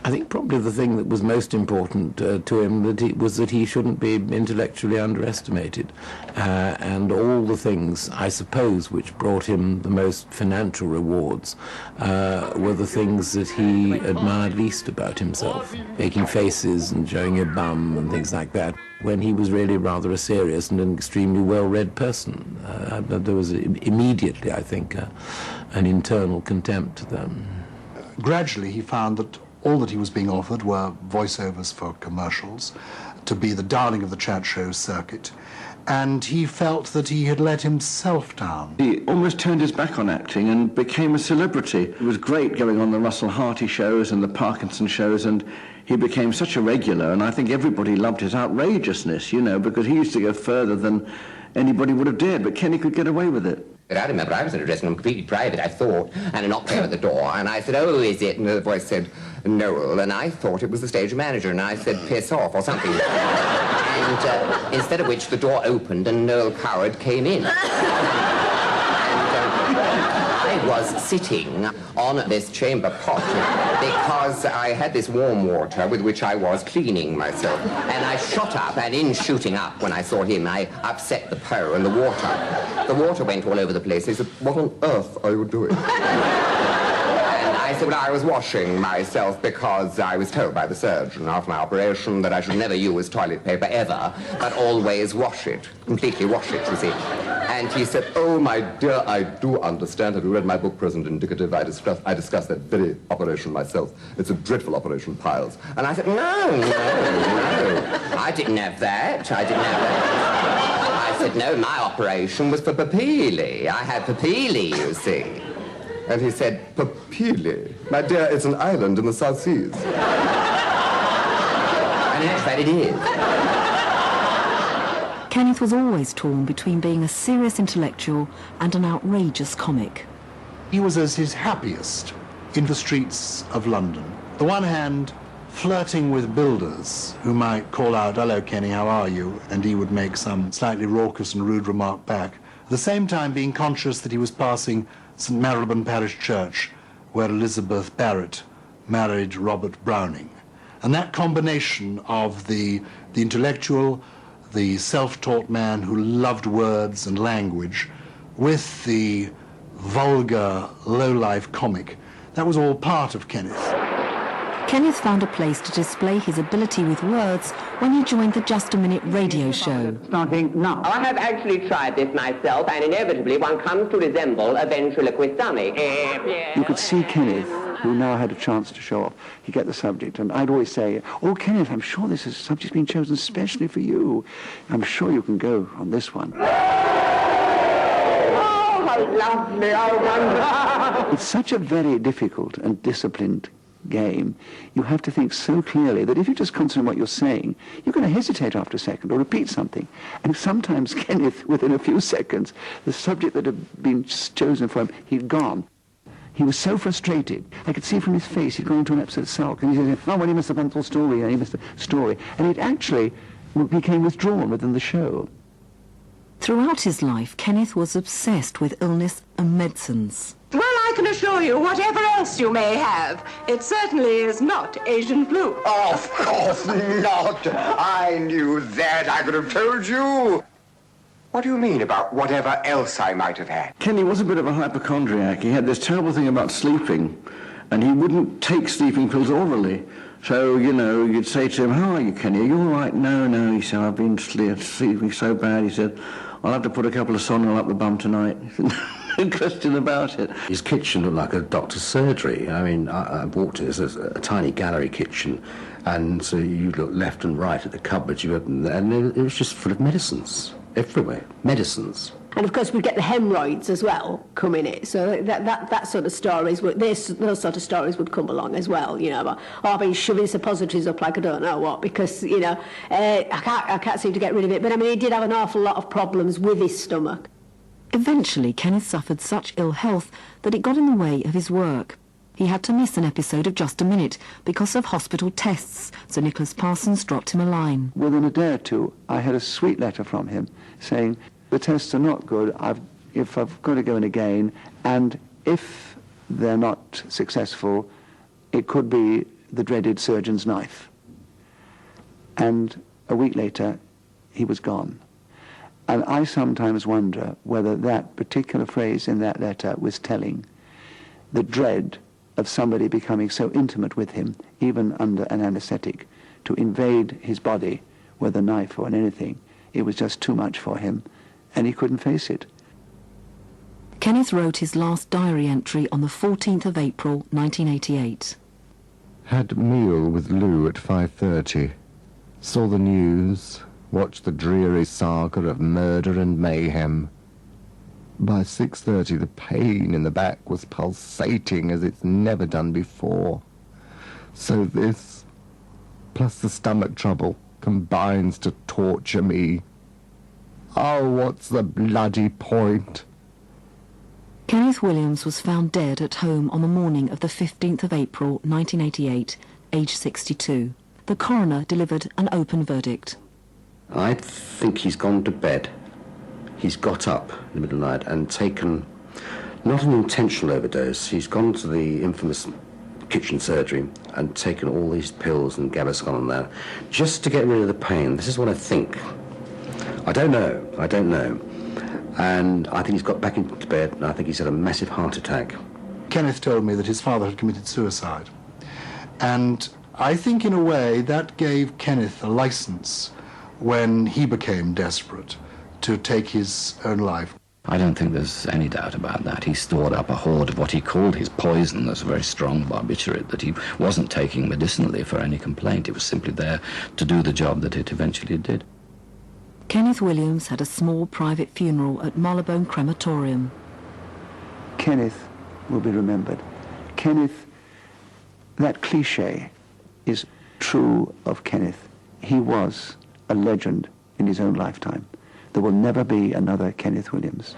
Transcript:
I think probably the thing that was most important to him was that he shouldn't be intellectually underestimated. And all the things, I suppose, which brought him the most financial rewards were the things that he admired least about himself. Making faces and showing your bum and things like that, when he was really rather a serious and an extremely well-read person. There was immediately, I think, an internal contempt to them. Gradually, he found that all that he was being offered were voiceovers for commercials, to be the darling of the chat show circuit, and he felt that he had let himself down. He almost turned his back on acting and became a celebrity. It was great going on the Russell Harty shows and the Parkinson shows, and he became such a regular, and I think everybody loved his outrageousness, you know, because he used to go further than anybody would have dared, but Kenny could get away with it. I remember I was in a dressing room, completely private, I thought, and a knock came at the door, and I said, "Oh, is it?" And the voice said, "Noel," and I thought it was the stage manager, and I said, "Piss off," or something. And instead of which, the door opened, and Noel Coward came in. I was sitting on this chamber pot because I had this warm water with which I was cleaning myself. And I shot up, and in shooting up, when I saw him, I upset the Po and the water went all over the place. He said, "What on earth are you doing?" And I said, "Well, I was washing myself because I was told by the surgeon after my operation that I should never use toilet paper ever, but always wash it, completely wash it, you see." And he said, "Oh, my dear, I do understand. Have you read my book, Present Indicative? I discussed that very operation myself. It's a dreadful operation, Piles." And I said, no. I didn't have that. I said, "No, my operation was for papilli. I had papilli, you see." And he said, "Papilli? My dear, it's an island in the South Seas." And in fact, it is. Kenneth was always torn between being a serious intellectual and an outrageous comic. He was at his happiest in the streets of London. On the one hand, flirting with builders who might call out, "Hello, Kenny, how are you?" and he would make some slightly raucous and rude remark back. At the same time, being conscious that he was passing St. Marylebone Parish Church, where Elizabeth Barrett married Robert Browning. And that combination of the intellectual, the self-taught man who loved words and language, with the vulgar, low-life comic, that was all part of Kenneth. Kenneth found a place to display his ability with words when he joined the Just a Minute radio show. Starting now. I have actually tried this myself, and inevitably one comes to resemble a ventriloquist dummy. You could see Kenneth, who now had a chance to show off. He'd get the subject, and I'd always say, "Oh, Kenneth, I'm sure this subject's been chosen specially for you. I'm sure you can go on this one." Oh, how lovely, how wonderful. It's such a very difficult and disciplined game. You have to think so clearly that if you just concentrate on what you're saying, you're going to hesitate after a second or repeat something. And sometimes Kenneth, within a few seconds, the subject that had been chosen for him, he'd gone. He was so frustrated. I could see from his face he'd gone into an absolute sulk. And he said, "Oh, well, he missed the mental story, and he missed the story." And it actually became withdrawn within the show. Throughout his life, Kenneth was obsessed with illness and medicines. Well, I can assure you, whatever else you may have, it certainly is not Asian flu. Of course not. I knew that. I could have told you. What do you mean about whatever else I might have had? Kenny was a bit of a hypochondriac. He had this terrible thing about sleeping, and he wouldn't take sleeping pills orally. So, you know, you'd say to him, "How are you, Kenny? Are you all right?" No, he said, "I've been sleeping so bad." He said, "I'll have to put a couple of Sonil up the bum tonight." No question about it. His kitchen looked like a doctor's surgery. I mean, I walked in, it was a tiny gallery kitchen, and so you look left and right at the cupboards, you open, and it was just full of medicines. Everywhere, medicines. And of course we get the hemorrhoids as well come in it, so that sort of stories those sort of stories would come along as well, you know, about, "Oh, I've been shoving suppositories up like I don't know what because, you know, I can't seem to get rid of it." But I mean, he did have an awful lot of problems with his stomach. Eventually, Kenneth suffered such ill health that it got in the way of his work. He had to miss an episode of Just a Minute because of hospital tests, so Nicholas Parsons dropped him a line. Within a day or two, I had a sweet letter from him saying, "The tests are not good. If I've got to go in again, and if they're not successful, it could be the dreaded surgeon's knife. And a week later, he was gone. And I sometimes wonder whether that particular phrase in that letter was telling the dread of somebody becoming so intimate with him, even under an anesthetic, to invade his body with a knife or anything. It was just too much for him, and he couldn't face it. Kenneth wrote his last diary entry on the 14th of April, 1988. Had meal with Lou at 5:30. Saw the news, watched the dreary saga of murder and mayhem. By 6:30 the pain in the back was pulsating as it's never done before. So this, plus the stomach trouble, combines to torture me. Oh, what's the bloody point? Kenneth Williams was found dead at home on the morning of the 15th of April 1988, aged 62. The coroner delivered an open verdict. I think he's gone to bed. He's got up in the middle of the night and taken, not an intentional overdose, he's gone to the infamous kitchen surgery and taken all these pills and Gaviscon and that, just to get rid of the pain. This is what I think. I don't know. And I think he's got back into bed, and I think he's had a massive heart attack. Kenneth told me that his father had committed suicide. And I think, in a way, that gave Kenneth a license when he became desperate to take his own life. I don't think there's any doubt about that. He stored up a hoard of what he called his poison. That's a very strong barbiturate that he wasn't taking medicinally for any complaint. It was simply there to do the job that it eventually did. Kenneth Williams had a small private funeral at Marylebone Crematorium. Kenneth will be remembered. Kenneth, that cliche is true of Kenneth. He was a legend in his own lifetime. There will never be another Kenneth Williams.